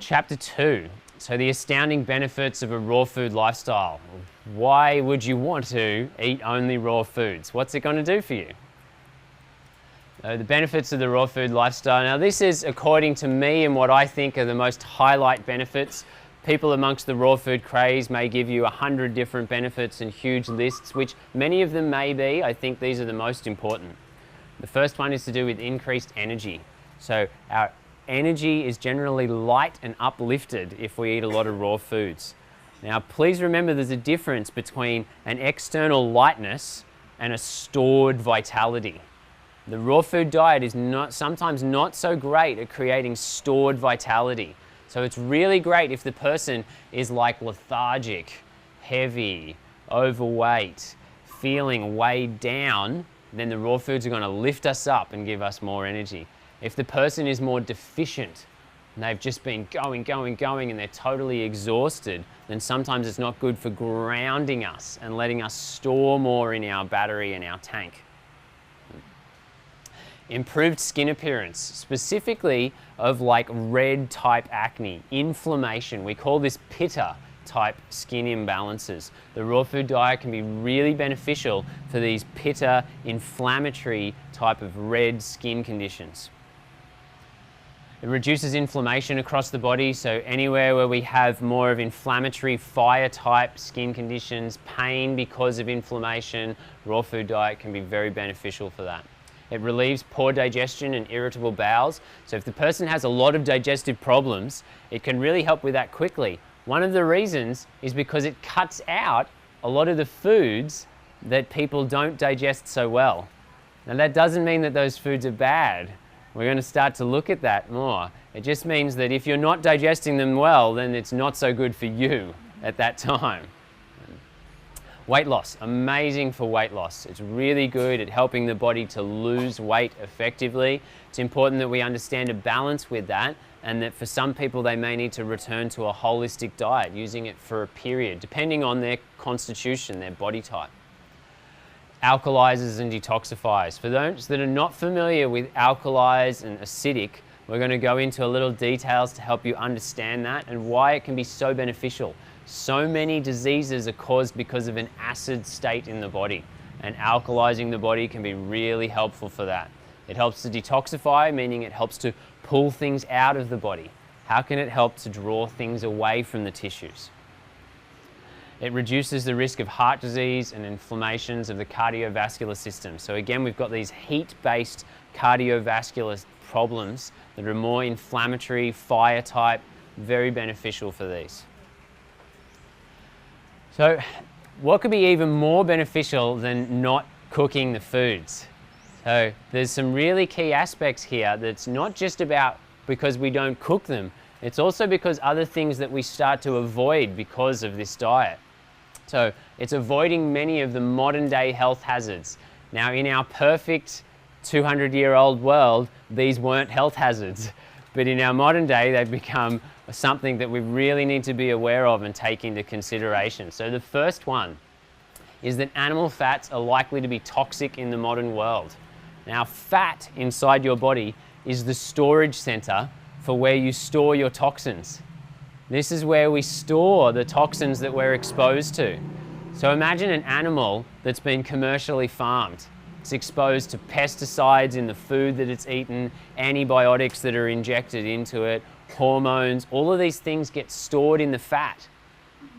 Chapter 2. So the astounding benefits of a raw food lifestyle. Why would you want to eat only raw foods? What's it going to do for you? The benefits of the raw food lifestyle. Now this is according to me and what I think are the most highlight benefits. People amongst the raw food craze may give you 100 different benefits and huge lists, which many of them may be. I think these are the most important. The first one is to do with increased energy. So our energy is generally light and uplifted if we eat a lot of raw foods. Now please remember there's a difference between an external lightness and a stored vitality. The raw food diet is sometimes not so great at creating stored vitality. So it's really great if the person is like lethargic, heavy, overweight, feeling weighed down, then the raw foods are going to lift us up and give us more energy. If the person is more deficient and they've just been going and they're totally exhausted, then sometimes it's not good for grounding us and letting us store more in our battery and our tank. Improved skin appearance, specifically of like red type acne, inflammation. We call this pitta type skin imbalances. The raw food diet can be really beneficial for these pitta inflammatory type of red skin conditions. It reduces inflammation across the body, so anywhere where we have more of inflammatory fire type skin conditions, pain because of inflammation, raw food diet can be very beneficial for that. It relieves poor digestion and irritable bowels. So if the person has a lot of digestive problems, it can really help with that quickly. One of the reasons is because it cuts out a lot of the foods that people don't digest so well. Now that doesn't mean that those foods are bad. We're going to start to look at that more. It just means that if you're not digesting them well, then it's not so good for you at that time. Weight loss, amazing for weight loss. It's really good at helping the body to lose weight effectively. It's important that we understand a balance with that, and that for some people they may need to return to a holistic diet, using it for a period, depending on their constitution, their body type. Alkalizers and detoxifiers. For those that are not familiar with alkalis and acidic, we're going to go into a little details to help you understand that and why it can be so beneficial. So many diseases are caused because of an acid state in the body, and alkalizing the body can be really helpful for that. It helps to detoxify, meaning it helps to pull things out of the body. How can it help to draw things away from the tissues? It reduces the risk of heart disease and inflammations of the cardiovascular system. So again, we've got these heat-based cardiovascular problems that are more inflammatory, fire type, very beneficial for these. So what could be even more beneficial than not cooking the foods? So there's some really key aspects here that's not just about because we don't cook them, it's also because other things that we start to avoid because of this diet. So it's avoiding many of the modern day health hazards. Now in our perfect 200-year-old world, these weren't health hazards, but in our modern day they've become something that we really need to be aware of and take into consideration. So the first one is that animal fats are likely to be toxic in the modern world. Now fat inside your body is the storage center for where you store your toxins. This is where we store the toxins that we're exposed to. So imagine an animal that's been commercially farmed. It's exposed to pesticides in the food that it's eaten, antibiotics that are injected into it, hormones, all of these things get stored in the fat.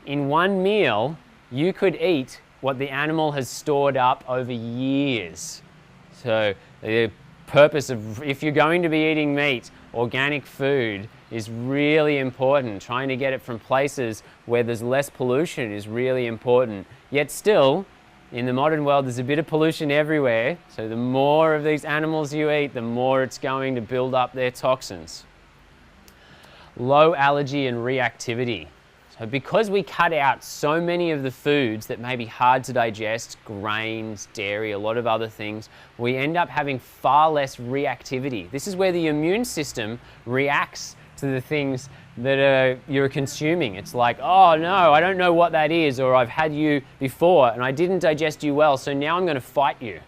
In one meal, you could eat what the animal has stored up over years. So the purpose of, if you're going to be eating meat, organic food is really important. Trying to get it from places where there's less pollution is really important. Yet still, in the modern world, there's a bit of pollution everywhere. So the more of these animals you eat, the more it's going to build up their toxins. Low allergy and reactivity. So because we cut out so many of the foods that may be hard to digest, grains, dairy, a lot of other things, we end up having far less reactivity. This is where the immune system reacts to the things that you're consuming. It's like, oh no, I don't know what that is, or I've had you before and I didn't digest you well, so now I'm going to fight you.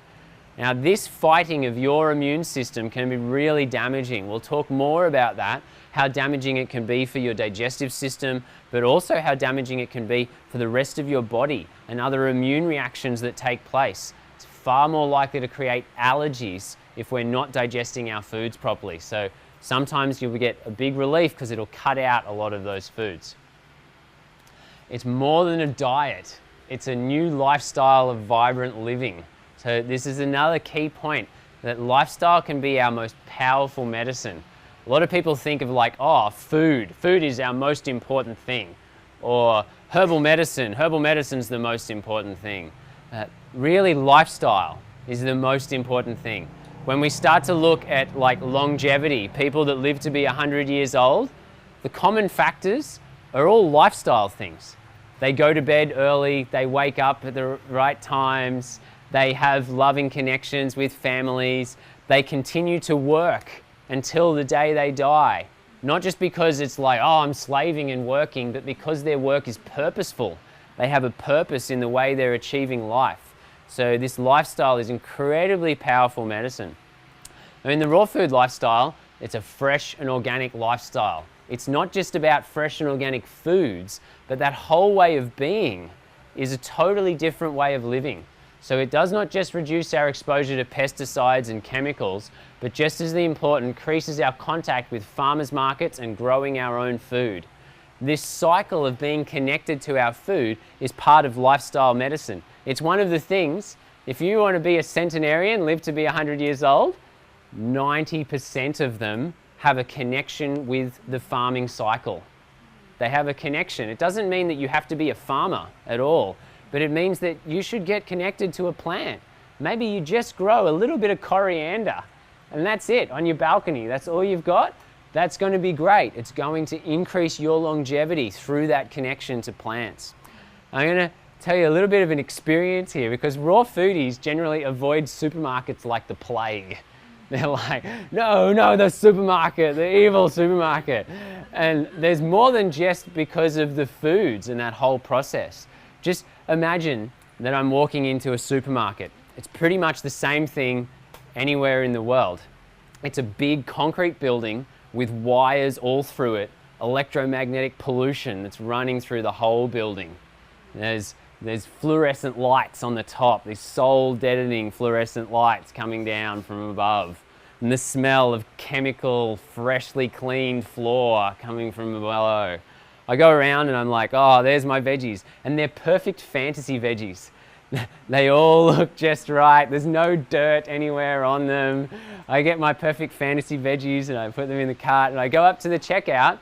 Now, this fighting of your immune system can be really damaging. We'll talk more about that, how damaging it can be for your digestive system, but also how damaging it can be for the rest of your body and other immune reactions that take place. It's far more likely to create allergies if we're not digesting our foods properly. So sometimes you'll get a big relief because it'll cut out a lot of those foods. It's more than a diet. It's a new lifestyle of vibrant living. So this is another key point, that lifestyle can be our most powerful medicine. A lot of people think of like, oh, food is our most important thing. Or herbal medicine's the most important thing. Really, lifestyle is the most important thing. When we start to look at like longevity, people that live to be 100 years old, the common factors are all lifestyle things. They go to bed early, they wake up at the right times, they have loving connections with families, they continue to work until the day they die. Not just because it's like, oh, I'm slaving and working, but because their work is purposeful. They have a purpose in the way they're achieving life. So this lifestyle is incredibly powerful medicine. Now, in the raw food lifestyle, it's a fresh and organic lifestyle. It's not just about fresh and organic foods, but that whole way of being is a totally different way of living. So it does not just reduce our exposure to pesticides and chemicals, but just as important, increases our contact with farmers markets and growing our own food. This cycle of being connected to our food is part of lifestyle medicine. It's one of the things, if you want to be a centenarian, live to be 100 years old, 90% of them have a connection with the farming cycle. They have a connection. It doesn't mean that you have to be a farmer at all, but it means that you should get connected to a plant. Maybe you just grow a little bit of coriander and that's it on your balcony. That's all you've got. That's going to be great. It's going to increase your longevity through that connection to plants. I'm going to tell you a little bit of an experience here, because raw foodies generally avoid supermarkets like the plague. They're like, no, the supermarket, the evil supermarket. And there's more than just because of the foods and that whole process. Just imagine that I'm walking into a supermarket. It's pretty much the same thing anywhere in the world. It's a big concrete building with wires all through it, electromagnetic pollution that's running through the whole building. There's fluorescent lights on the top, these soul-deadening fluorescent lights coming down from above. And the smell of chemical, freshly cleaned floor coming from below. I go around and I'm like, oh, there's my veggies. And they're perfect fantasy veggies. They all look just right. There's no dirt anywhere on them. I get my perfect fantasy veggies and I put them in the cart and I go up to the checkout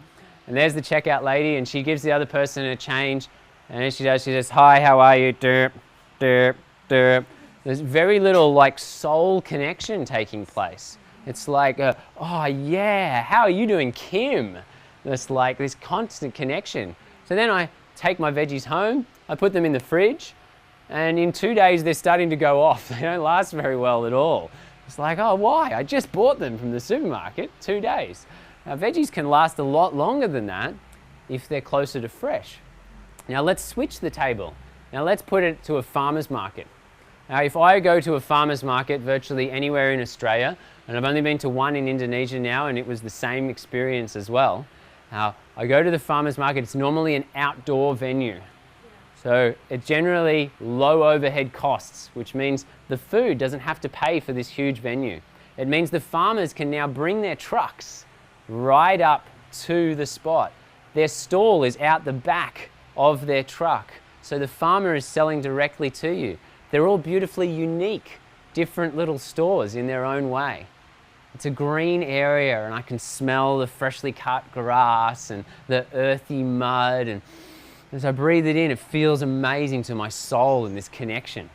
and there's the checkout lady and she gives the other person a change. And she says, hi, how are you? Derp, derp, derp. There's very little like soul connection taking place. It's like, oh yeah, how are you doing, Kim? There's like this constant connection. So then I take my veggies home, I put them in the fridge, and in 2 days they're starting to go off. They don't last very well at all. It's like, oh, why? I just bought them from the supermarket, 2 days. Now veggies can last a lot longer than that if they're closer to fresh. Now let's switch the table. Now let's put it to a farmer's market. Now if I go to a farmer's market virtually anywhere in Australia, and I've only been to one in Indonesia now and it was the same experience as well. Now I go to the farmer's market, it's normally an outdoor venue. So it's generally low overhead costs, which means the food doesn't have to pay for this huge venue. It means the farmers can now bring their trucks right up to the spot. Their stall is out the back of their truck. So the farmer is selling directly to you. They're all beautifully unique, different little stores in their own way. It's a green area and I can smell the freshly cut grass and the earthy mud, and as I breathe it in, it feels amazing to my soul in this connection.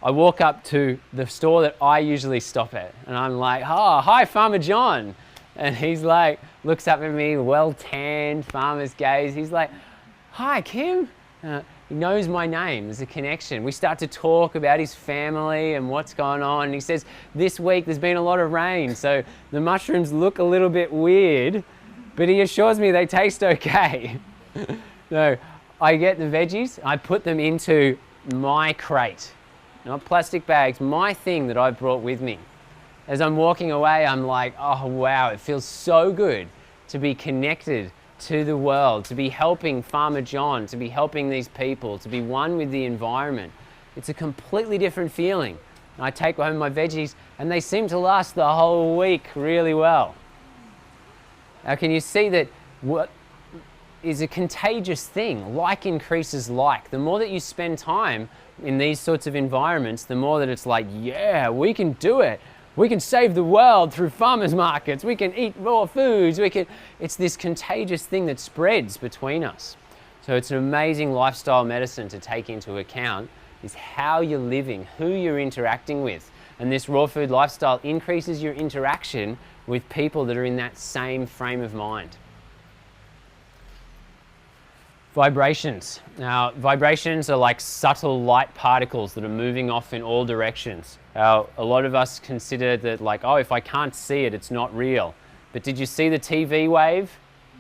I walk up to the store that I usually stop at and I'm like, oh, hi, Farmer John. And he's like, looks up at me, well tanned, farmer's gaze. He's like, hi, Kim. He knows my name. There's a connection. We start to talk about his family and what's going on. And he says, this week there's been a lot of rain, so the mushrooms look a little bit weird, but he assures me they taste okay. So I get the veggies, I put them into my crate. not plastic bags, my thing that I've brought with me. As I'm walking away, I'm like, oh wow, it feels so good to be connected to the world, to be helping Farmer John, to be helping these people, to be one with the environment. It's a completely different feeling. I take home my veggies and they seem to last the whole week really well. Now can you see that what is a contagious thing? Like increases like. The more that you spend time in these sorts of environments, the more that it's like, yeah, we can do it. We can save the world through farmers markets. We can eat raw foods. It's this contagious thing that spreads between us. So it's an amazing lifestyle medicine to take into account is how you're living, who you're interacting with. And this raw food lifestyle increases your interaction with people that are in that same frame of mind. Vibrations. Now, vibrations are like subtle light particles that are moving off in all directions. A lot of us consider that like, oh, if I can't see it, it's not real. But did you see the TV wave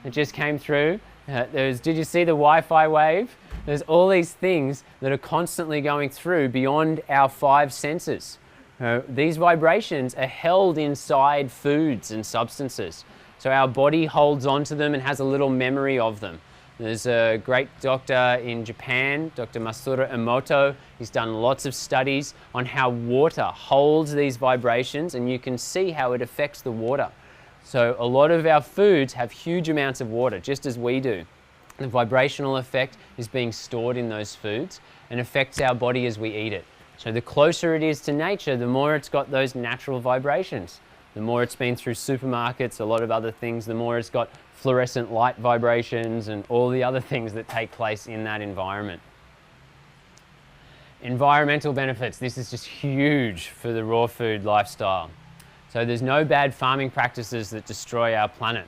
that just came through? Did you see the Wi-Fi wave? There's all these things that are constantly going through beyond our five senses. These vibrations are held inside foods and substances. So our body holds onto them and has a little memory of them. There's a great doctor in Japan, Dr. Masaru Emoto. He's done lots of studies on how water holds these vibrations, and you can see how it affects the water. So a lot of our foods have huge amounts of water, just as we do. The vibrational effect is being stored in those foods and affects our body as we eat it. So the closer it is to nature, the more it's got those natural vibrations. The more it's been through supermarkets, a lot of other things, the more it's got fluorescent light vibrations and all the other things that take place in that environment. Environmental benefits. This is just huge for the raw food lifestyle. So there's no bad farming practices that destroy our planet.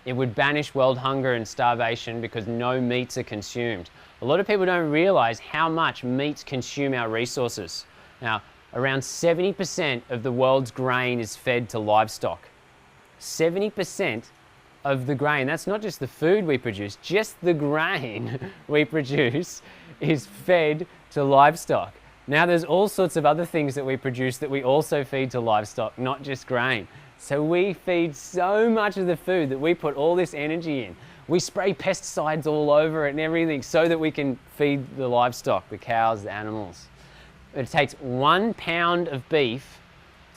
It would banish world hunger and starvation because no meats are consumed. A lot of people don't realize how much meats consume our resources. Now, around 70% of the world's grain is fed to livestock. 70% of the grain, that's not just the food we produce, just the grain we produce is fed to livestock. Now there's all sorts of other things that we produce that we also feed to livestock, not just grain. So we feed so much of the food that we put all this energy in. We spray pesticides all over it and everything so that we can feed the livestock, the cows, the animals. It takes 1 pound of beef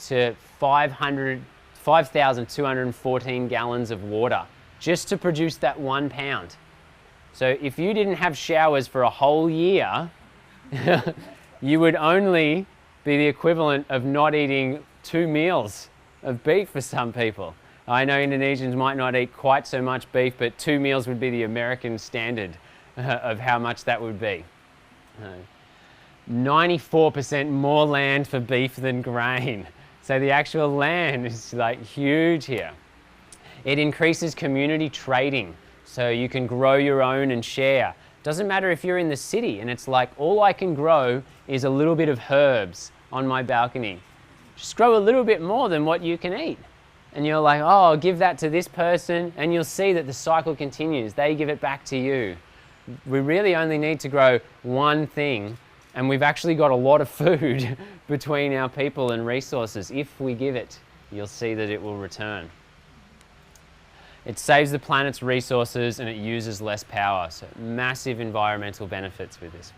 to 5,214 gallons of water just to produce that 1 pound. So if you didn't have showers for a whole year, you would only be the equivalent of not eating 2 meals of beef for some people. I know Indonesians might not eat quite so much beef, but 2 meals would be the American standard of how much that would be. 94% more land for beef than grain. So the actual land is like huge here. It increases community trading. So you can grow your own and share. Doesn't matter if you're in the city and it's like, all I can grow is a little bit of herbs on my balcony. Just grow a little bit more than what you can eat. And you're like, oh, I'll give that to this person, and you'll see that the cycle continues. They give it back to you. We really only need to grow one thing, and we've actually got a lot of food between our people and resources. If we give it, you'll see that it will return. It saves the planet's resources and it uses less power. So massive environmental benefits with this.